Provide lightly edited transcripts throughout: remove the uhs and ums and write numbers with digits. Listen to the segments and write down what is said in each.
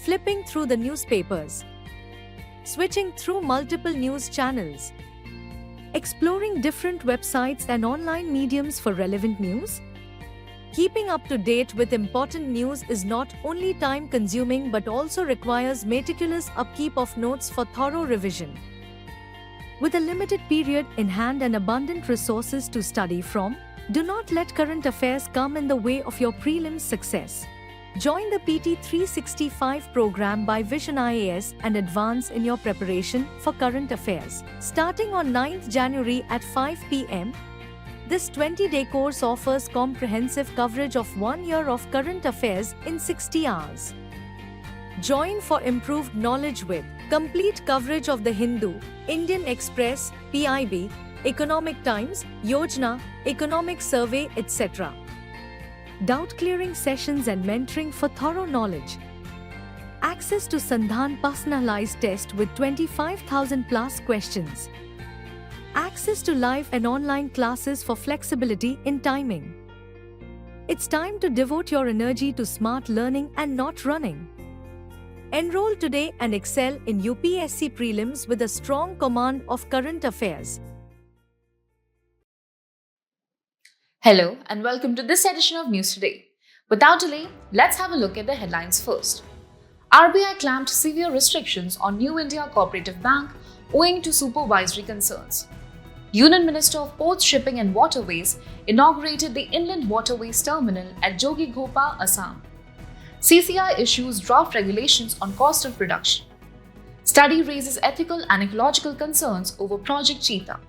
flipping through the newspapers, switching through multiple news channels, exploring different websites and online mediums for relevant news? Keeping up to date with important news is not only time-consuming but also requires meticulous upkeep of notes for thorough revision. With a limited period in hand and abundant resources to study from, do not let current affairs come in the way of your prelims success. Join the PT 365 program by Vision IAS and advance in your preparation for current affairs. Starting on 9th January at 5 p.m., this 20-day course offers comprehensive coverage of 1 year of current affairs in 60 hours. Join for improved knowledge with complete coverage of The Hindu, Indian Express, PIB, Economic Times, Yojana, Economic Survey, etc. Doubt-clearing sessions and mentoring for thorough knowledge. Access to Sandhan personalized test with 25,000 plus questions. Access to live and online classes for flexibility in timing. It's time to devote your energy to smart learning and not running. Enroll today and excel in UPSC prelims with a strong command of current affairs. Hello and welcome to this edition of News Today. Without delay, let's have a look at the headlines first. RBI clamped severe restrictions on New India Cooperative Bank owing to supervisory concerns. Union Minister of Ports, Shipping and Waterways inaugurated the Inland Waterways Terminal at Jogighopa, Assam. CCI issues draft regulations on cost of production. Study raises ethical and ecological concerns over Project Cheetah.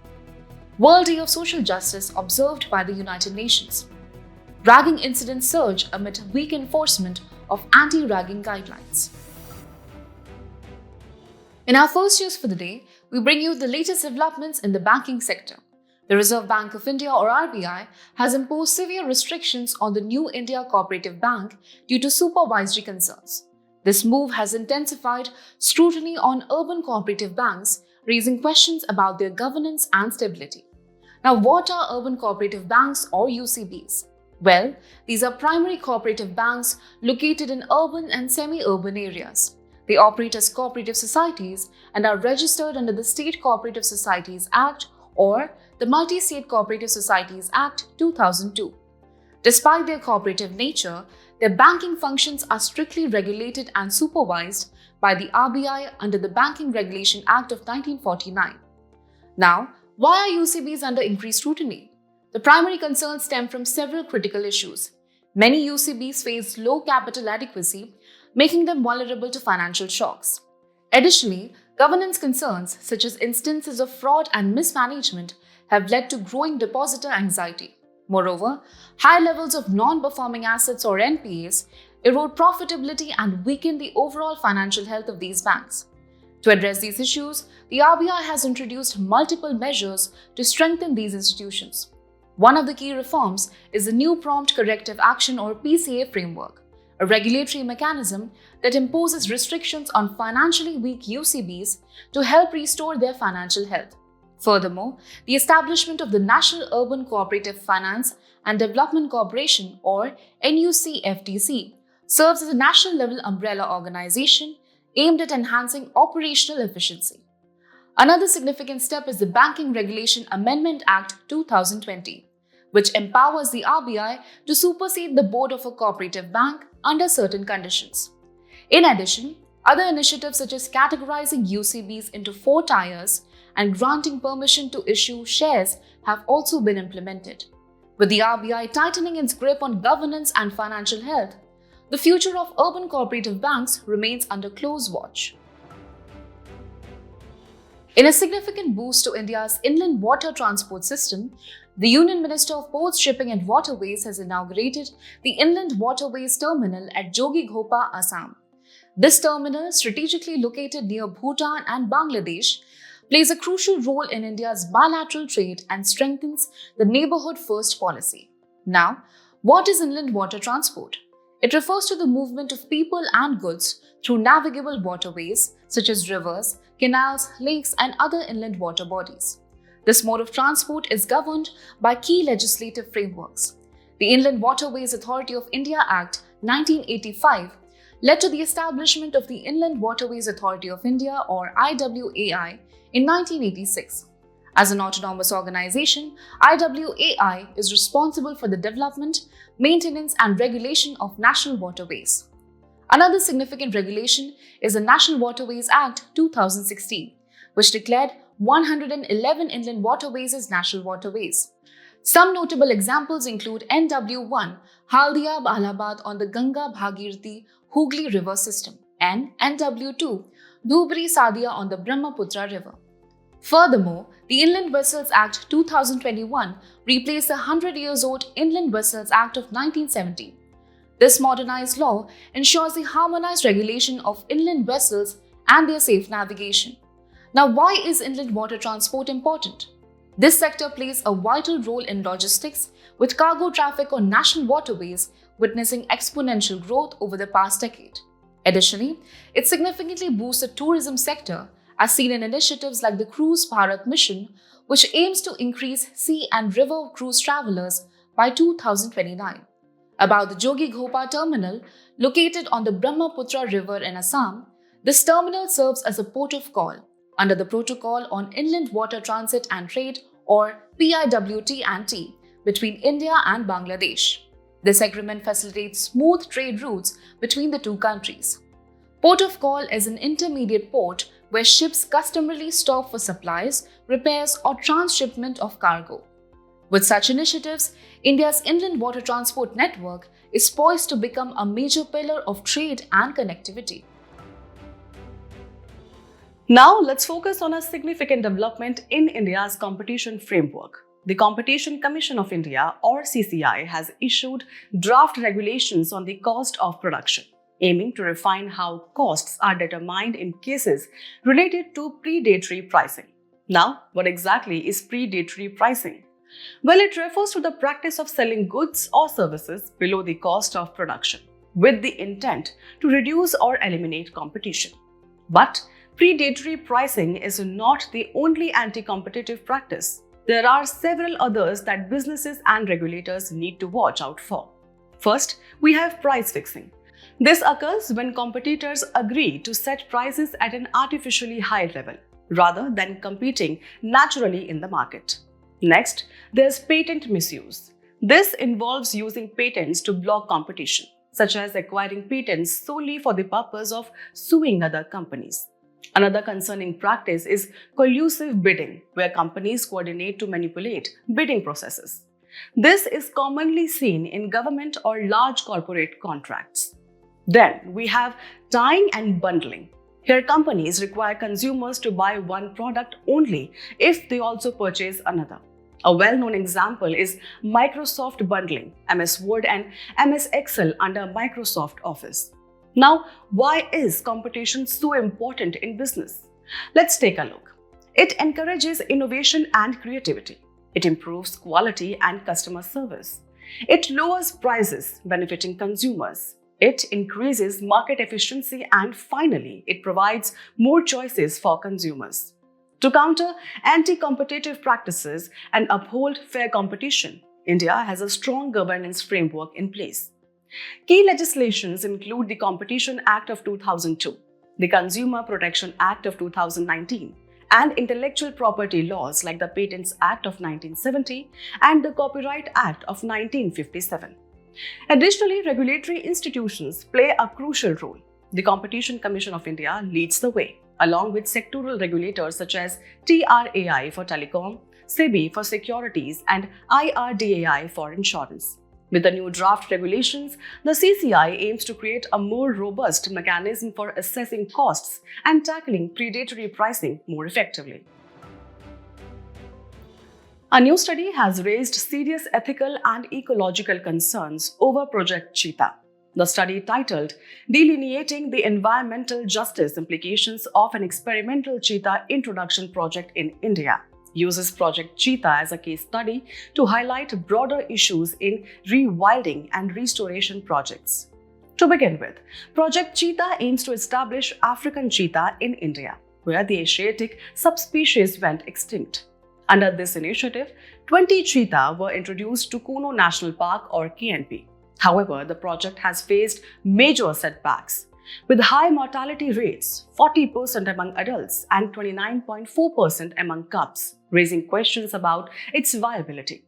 World Day of Social Justice observed by the United Nations. Ragging incidents surge amid weak enforcement of anti-ragging guidelines. In our first news for the day, we bring you the latest developments in the banking sector. The Reserve Bank of India or RBI has imposed severe restrictions on the New India Cooperative Bank due to supervisory concerns. This move has intensified scrutiny on urban cooperative banks, raising questions about their governance and stability. Now, what are urban cooperative banks or UCBs? Well, these are primary cooperative banks located in urban and semi-urban areas. They operate as cooperative societies and are registered under the State Cooperative Societies Act or the Multi-State Cooperative Societies Act 2002. Despite their cooperative nature, their banking functions are strictly regulated and supervised by the RBI under the Banking Regulation Act of 1949. Now, why are UCBs under increased scrutiny? The primary concerns stem from several critical issues. Many UCBs face low capital adequacy, making them vulnerable to financial shocks. Additionally, governance concerns such as instances of fraud and mismanagement have led to growing depositor anxiety. Moreover, high levels of non-performing assets or NPAs erode profitability and weaken the overall financial health of these banks. To address these issues, the RBI has introduced multiple measures to strengthen these institutions. One of the key reforms is the new Prompt Corrective Action or PCA framework, a regulatory mechanism that imposes restrictions on financially weak UCBs to help restore their financial health. Furthermore, the establishment of the National Urban Cooperative Finance and Development Corporation or NUCFDC serves as a national-level umbrella organization aimed at enhancing operational efficiency. Another significant step is the Banking Regulation Amendment Act 2020, which empowers the RBI to supersede the board of a cooperative bank under certain conditions. In addition, other initiatives such as categorizing UCBs into 4 tiers and granting permission to issue shares have also been implemented. With the RBI tightening its grip on governance and financial health, the future of urban cooperative banks remains under close watch. In a significant boost to India's inland water transport system, the Union Minister of Ports, Shipping and Waterways has inaugurated the Inland Waterways Terminal at Jogighopa, Assam. This terminal, strategically located near Bhutan and Bangladesh, plays a crucial role in India's bilateral trade and strengthens the Neighbourhood First policy. Now, what is inland water transport? It refers to the movement of people and goods through navigable waterways such as rivers, canals, lakes, and other inland water bodies. This mode of transport is governed by key legislative frameworks. The Inland Waterways Authority of India Act 1985 led to the establishment of the Inland Waterways Authority of India, or IWAI, in 1986. As an autonomous organization, IWAI is responsible for the development, maintenance, and regulation of national waterways. Another significant regulation is the National Waterways Act 2016, which declared 111 inland waterways as national waterways. Some notable examples include NW1, Haldia Allahabad on the Ganga Bhagirathi Hooghly River system, and NW2, Dhubri Sadia on the Brahmaputra River. Furthermore, the Inland Vessels Act 2021 replaced the 100 years old Inland Vessels Act of 1970. This modernized law ensures the harmonized regulation of inland vessels and their safe navigation. Now, why is inland water transport important? This sector plays a vital role in logistics, with cargo traffic on national waterways witnessing exponential growth over the past decade. Additionally, it significantly boosts the tourism sector, as seen in initiatives like the Cruise Bharat Mission, which aims to increase sea and river cruise travelers by 2029. About the Jogighopa terminal, located on the Brahmaputra River in Assam, this terminal serves as a port of call under the Protocol on Inland Water Transit and Trade, or PIWT&T, between India and Bangladesh. This agreement facilitates smooth trade routes between the two countries. Port of call is an intermediate port where ships customarily stop for supplies, repairs, or transshipment of cargo. With such initiatives, India's inland water transport network is poised to become a major pillar of trade and connectivity. Now, let's focus on a significant development in India's competition framework. The Competition Commission of India, or CCI, has issued draft regulations on the cost of production, aiming to refine how costs are determined in cases related to predatory pricing. Now, what exactly is predatory pricing? Well, it refers to the practice of selling goods or services below the cost of production, with the intent to reduce or eliminate competition. But predatory pricing is not the only anti-competitive practice. There are several others that businesses and regulators need to watch out for. First, we have price fixing. This occurs when competitors agree to set prices at an artificially high level, rather than competing naturally in the market. Next, there's patent misuse. This involves using patents to block competition, such as acquiring patents solely for the purpose of suing other companies. Another concerning practice is collusive bidding, where companies coordinate to manipulate bidding processes. This is commonly seen in government or large corporate contracts. Then we have tying and bundling. Here, companies require consumers to buy one product only if they also purchase another. A well-known example is Microsoft bundling MS Word and MS Excel under Microsoft Office. Now, why is competition so important in business? Let's take a look. It encourages innovation and creativity. It improves quality and customer service. It lowers prices, benefiting consumers. It increases market efficiency, and finally, it provides more choices for consumers. To counter anti-competitive practices and uphold fair competition, India has a strong governance framework in place. Key legislations include the Competition Act of 2002, the Consumer Protection Act of 2019, and intellectual property laws like the Patents Act of 1970 and the Copyright Act of 1957. Additionally, regulatory institutions play a crucial role. The Competition Commission of India leads the way, along with sectoral regulators such as TRAI for telecom, SEBI for securities, and IRDAI for insurance. With the new draft regulations, the CCI aims to create a more robust mechanism for assessing costs and tackling predatory pricing more effectively. A new study has raised serious ethical and ecological concerns over Project Cheetah. The study, titled Delineating the Environmental Justice Implications of an Experimental Cheetah Introduction Project in India, uses Project Cheetah as a case study to highlight broader issues in rewilding and restoration projects. To begin with, Project Cheetah aims to establish African cheetah in India, where the Asiatic subspecies went extinct. Under this initiative, 20 cheetah were introduced to Kuno National Park, or KNP. However, the project has faced major setbacks. with high mortality rates, 40% among adults and 29.4% among cubs, raising questions about its viability.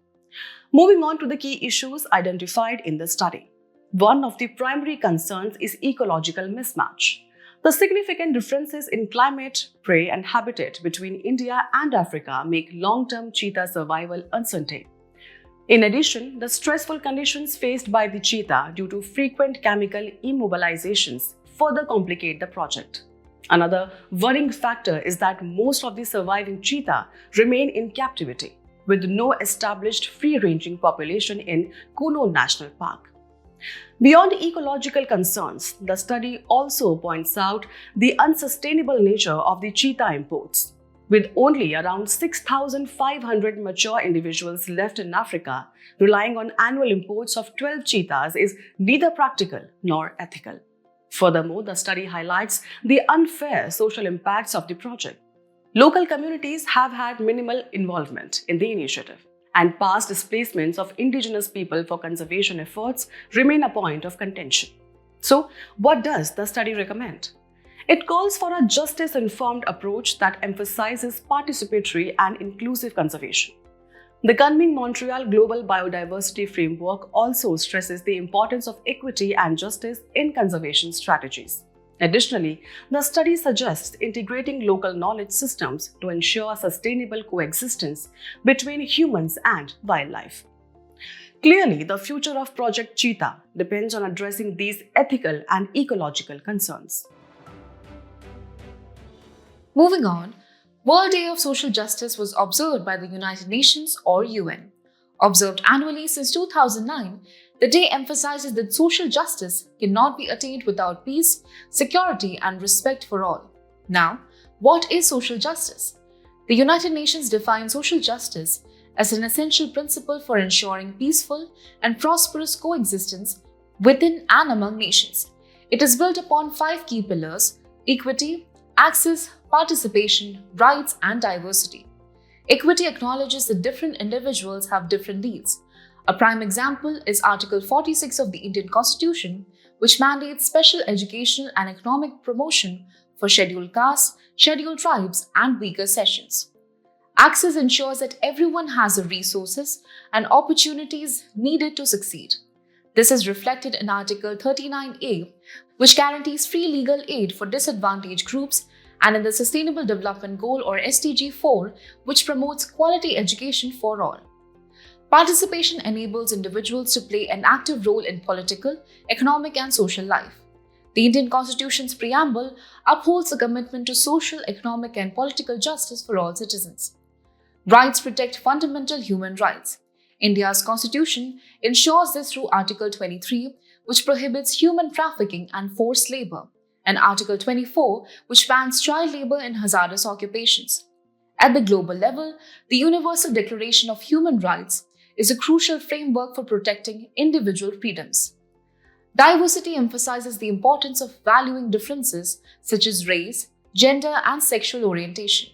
Moving on to the key issues identified in the study. One of the primary concerns is ecological mismatch. The significant differences in climate, prey, and habitat between India and Africa make long-term cheetah survival uncertain. In addition, the stressful conditions faced by the cheetah due to frequent chemical immobilizations further complicate the project. Another worrying factor is that most of the surviving cheetah remain in captivity, with no established free-ranging population in Kuno National Park. Beyond ecological concerns, the study also points out the unsustainable nature of the cheetah imports. With only around 6,500 mature individuals left in Africa, relying on annual imports of 12 cheetahs is neither practical nor ethical. Furthermore, the study highlights the unfair social impacts of the project. Local communities have had minimal involvement in the initiative, and past displacements of indigenous people for conservation efforts remain a point of contention. So, what does the study recommend? It calls for a justice-informed approach that emphasizes participatory and inclusive conservation. The Kunming-Montreal Global Biodiversity Framework also stresses the importance of equity and justice in conservation strategies. Additionally, the study suggests integrating local knowledge systems to ensure sustainable coexistence between humans and wildlife. Clearly, the future of Project Cheetah depends on addressing these ethical and ecological concerns. Moving on, World Day of Social Justice was observed by the United Nations or UN. Observed annually since 2009, the day emphasizes that social justice cannot be attained without peace, security, and respect for all. Now, what is social justice? The United Nations defines social justice as an essential principle for ensuring peaceful and prosperous coexistence within and among nations. It is built upon 5 key pillars: equity, access, participation, rights, and diversity. Equity acknowledges that different individuals have different needs. A prime example is Article 46 of the Indian Constitution, which mandates special educational and economic promotion for scheduled castes, scheduled tribes, and weaker sections. Access ensures that everyone has the resources and opportunities needed to succeed. This is reflected in Article 39A, which guarantees free legal aid for disadvantaged groups, and in the Sustainable Development Goal or SDG 4, which promotes quality education for all. Participation enables individuals to play an active role in political, economic, and social life. The Indian Constitution's preamble upholds the commitment to social, economic, and political justice for all citizens. Rights protect fundamental human rights. India's Constitution ensures this through Article 23, which prohibits human trafficking and forced labor, and Article 24, which bans child labor in hazardous occupations. At the global level, the Universal Declaration of Human Rights is a crucial framework for protecting individual freedoms. Diversity emphasizes the importance of valuing differences such as race, gender, and sexual orientation.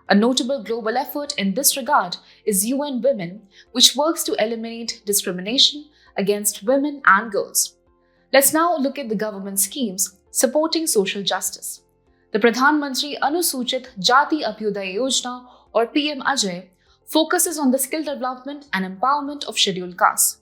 A notable global effort in this regard is UN Women, which works to eliminate discrimination against women and girls. Let's now look at the government schemes supporting social justice. The Pradhan Mantri Anusuchit Jati Abhyuday Yojana or PM Ajay focuses on the skill development and empowerment of scheduled castes.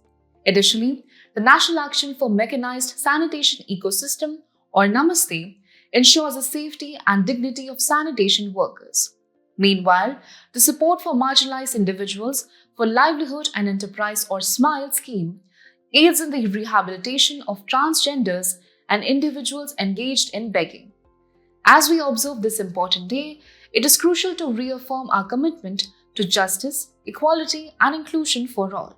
Additionally, the National Action for Mechanized Sanitation Ecosystem or Namaste ensures the safety and dignity of sanitation workers. Meanwhile, the Support for Marginalized Individuals for Livelihood and Enterprise or SMILE scheme aids in the rehabilitation of transgenders and individuals engaged in begging. As we observe this important day, it is crucial to reaffirm our commitment to justice, equality, and inclusion for all.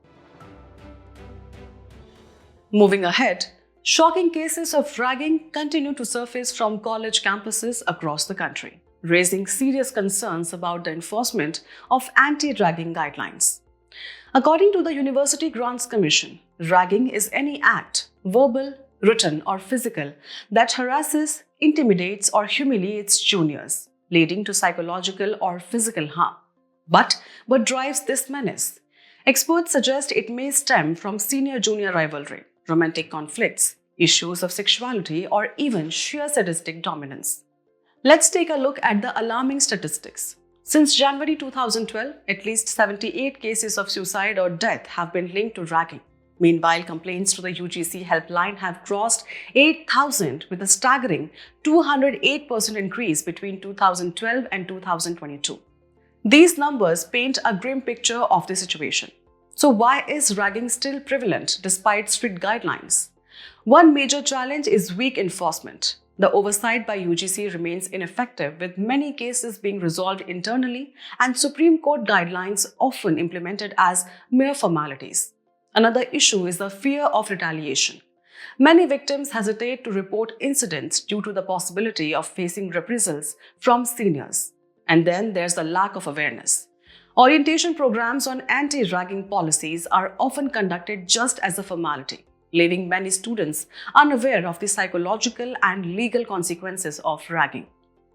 Moving ahead, shocking cases of ragging continue to surface from college campuses across the country, raising serious concerns about the enforcement of anti-ragging guidelines. According to the University Grants Commission, ragging is any act, verbal, written, or physical, that harasses, intimidates, or humiliates juniors, leading to psychological or physical harm. But what drives this menace? Experts suggest it may stem from senior-junior rivalry, romantic conflicts, issues of sexuality, or even sheer sadistic dominance. Let's take a look at the alarming statistics. Since January 2012, at least 78 cases of suicide or death have been linked to ragging. Meanwhile, complaints to the UGC helpline have crossed 8,000 with a staggering 208% increase between 2012 and 2022. These numbers paint a grim picture of the situation. So why is ragging still prevalent despite strict guidelines? One major challenge is weak enforcement. The oversight by UGC remains ineffective, with many cases being resolved internally and Supreme Court guidelines often implemented as mere formalities. Another issue is the fear of retaliation. Many victims hesitate to report incidents due to the possibility of facing reprisals from seniors. And then there's the lack of awareness. Orientation programs on anti-ragging policies are often conducted just as a formality, leaving many students unaware of the psychological and legal consequences of ragging.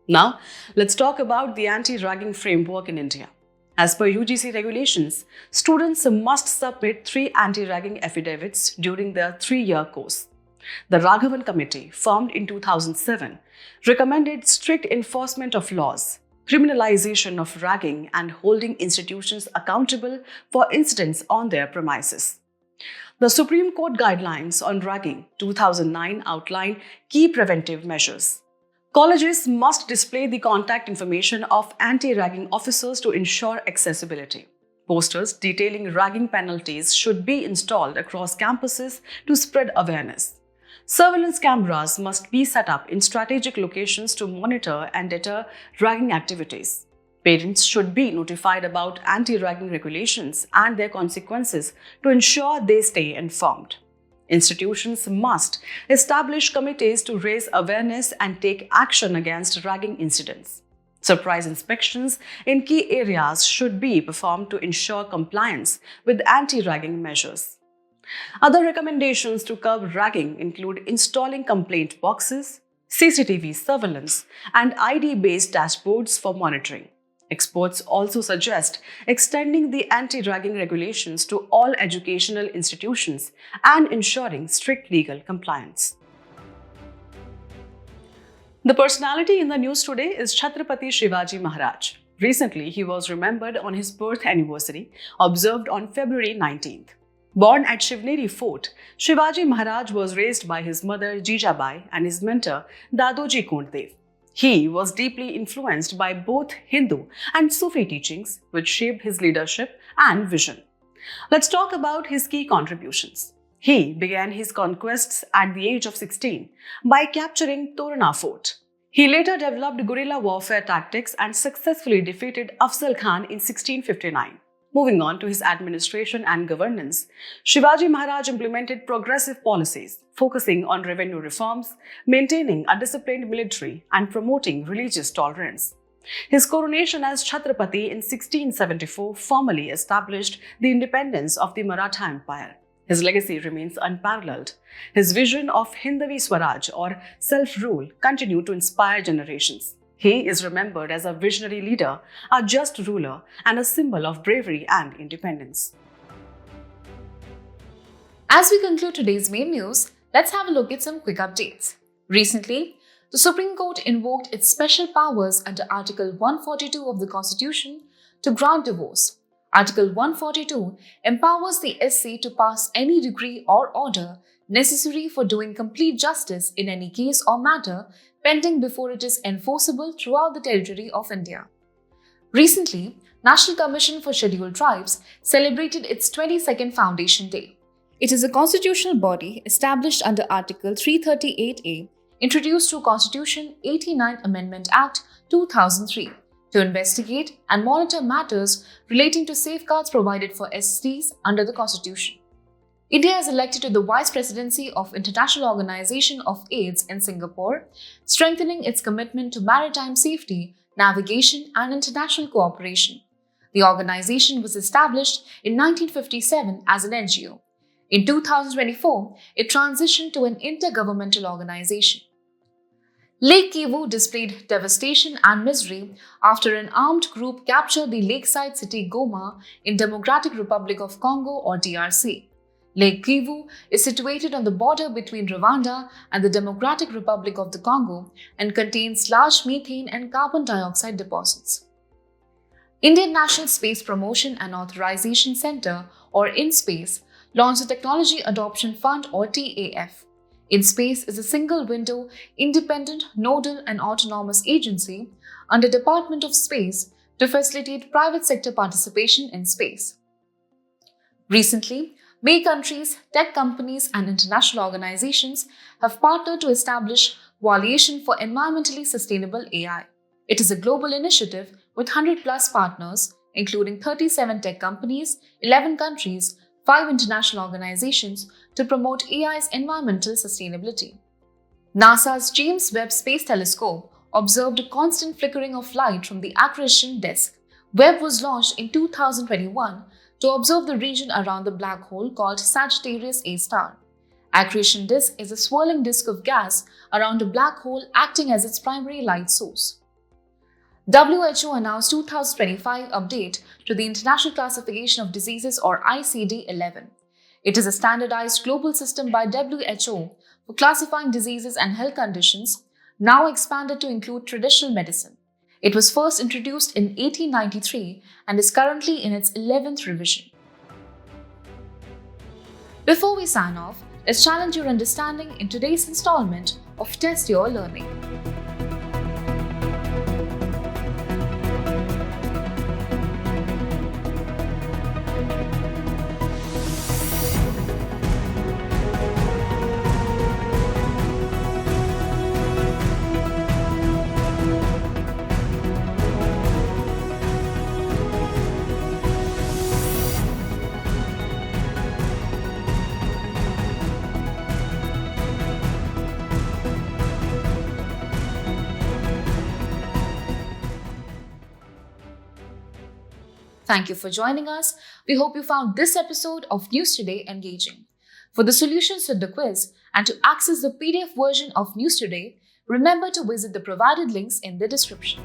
Now, let's talk about the anti-ragging framework in India. As per UGC regulations, students must submit 3 anti-ragging affidavits during their 3-year course. The Raghavan Committee, formed in 2007, recommended strict enforcement of laws, criminalization of ragging, and holding institutions accountable for incidents on their premises. The Supreme Court Guidelines on Ragging 2009 outline key preventive measures. Colleges must display the contact information of anti-ragging officers to ensure accessibility. Posters detailing ragging penalties should be installed across campuses to spread awareness. Surveillance cameras must be set up in strategic locations to monitor and deter ragging activities. Parents should be notified about anti-ragging regulations and their consequences to ensure they stay informed. Institutions must establish committees to raise awareness and take action against ragging incidents. Surprise inspections in key areas should be performed to ensure compliance with anti-ragging measures. Other recommendations to curb ragging include installing complaint boxes, CCTV surveillance, and ID-based dashboards for monitoring. Experts also suggest extending the anti-ragging regulations to all educational institutions and ensuring strict legal compliance. The personality in the news today is Chhatrapati Shivaji Maharaj. Recently, he was remembered on his birth anniversary, observed on February 19th. Born at Shivneri Fort, Shivaji Maharaj was raised by his mother Jijabai and his mentor Dadoji Konddev. He was deeply influenced by both Hindu and Sufi teachings, which shaped his leadership and vision. Let's talk about his key contributions. He began his conquests at the age of 16 by capturing Torana Fort. He later developed guerrilla warfare tactics and successfully defeated Afzal Khan in 1659. Moving on to his administration and governance, Shivaji Maharaj implemented progressive policies, focusing on revenue reforms, maintaining a disciplined military, and promoting religious tolerance. His coronation as Chhatrapati in 1674 formally established the independence of the Maratha Empire. His legacy remains unparalleled. His vision of Hindavi Swaraj, or self-rule, continued to inspire generations. He is remembered as a visionary leader, a just ruler, and a symbol of bravery and independence. As we conclude today's main news, let's have a look at some quick updates. Recently, the Supreme Court invoked its special powers under Article 142 of the Constitution to grant divorce. Article 142 empowers the SC to pass any decree or order necessary for doing complete justice in any case or matter pending before it is enforceable throughout the territory of India. Recently, National Commission for Scheduled Tribes celebrated its 22nd Foundation Day. It is a constitutional body established under Article 338A, introduced through Constitution 89 Amendment Act 2003, to investigate and monitor matters relating to safeguards provided for STs under the Constitution. India is elected to the Vice Presidency of International Organization of AIDS in Singapore, strengthening its commitment to maritime safety, navigation, and international cooperation. The organization was established in 1957 as an NGO. In 2024, it transitioned to an intergovernmental organization. Lake Kivu displayed devastation and misery after an armed group captured the lakeside city Goma in Democratic Republic of Congo, or DRC. Lake Kivu is situated on the border between Rwanda and the Democratic Republic of the Congo and contains large methane and carbon dioxide deposits. Indian National Space Promotion and Authorization Center, or INSPACE, launched the Technology Adoption Fund, or TAF. INSPACE is a single-window, independent, nodal and autonomous agency under Department of Space to facilitate private sector participation in space. Recently, many countries, tech companies and international organizations have partnered to establish Coalition for Environmentally Sustainable AI. It is a global initiative with 100+ partners, including 37 tech companies, 11 countries, 5 international organizations, to promote AI's environmental sustainability. NASA's James Webb Space Telescope observed a constant flickering of light from the accretion disk. Webb was launched in 2021 to observe the region around the black hole called Sagittarius A star. Accretion disk is a swirling disk of gas around a black hole acting as its primary light source. WHO announced 2025 update to the International Classification of Diseases, or ICD-11. It is a standardized global system by WHO for classifying diseases and health conditions, now expanded to include traditional medicine. It was first introduced in 1893 and is currently in its 11th revision. Before we sign off, let's challenge your understanding in today's installment of Test Your Learning. Thank you for joining us. We hope you found this episode of News Today engaging. For the solutions to the quiz and to access the PDF version of News Today, remember to visit the provided links in the description.